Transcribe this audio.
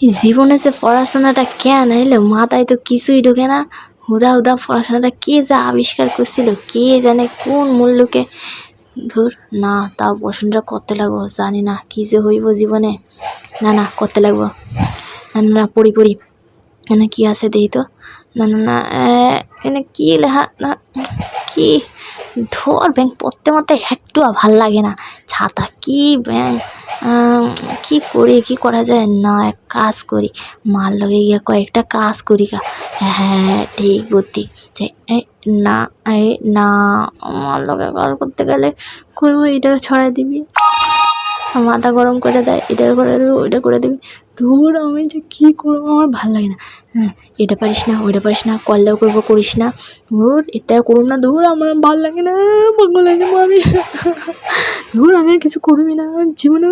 এই জীবনে যে পড়াশোনাটা কেন এলো মাথায় তো কিছুই ঢোকে না। হুদা হুদা পড়াশোনাটা কে যা আবিষ্কার করছিল কে জানে কোন মূল্যকে। ধুর না, তাও পড়াশোনাটা করতে লাগবো, জানি না কী যে হইব জীবনে। না না করতে লাগবো, না না না পড়ি পড়ি। না কি আছে দেখি তো। না না না এনে কি লেখা না কি ধর ব্যাংক পড়তে মতে একটু ভাল লাগে না। ছাতা কি ব্যাংক কি করি কি করা যায় না, এক কাজ করি মার লগে গিয়ে কয়েকটা কাজ করি গা। হ্যাঁ ঠিক বুদ্ধি যে না না মার লগে কাজ করতে গেলে কইব এটা ছড়াই দিবি, মাথা গরম করে দেয়, এটা করে দেবো ওইটা করে দিবি। ধুর আমি যে কী করবো আমার ভাল লাগে না। হ্যাঁ এটা পারিস না ওইটা পারিস না, করলেও করবো করিস না, ধুর এটা করুন না, ধুর আমার ভাল লাগে না, পাগল লাগে আমি, ধুর আমি আর কিছু করবি না জীবনে।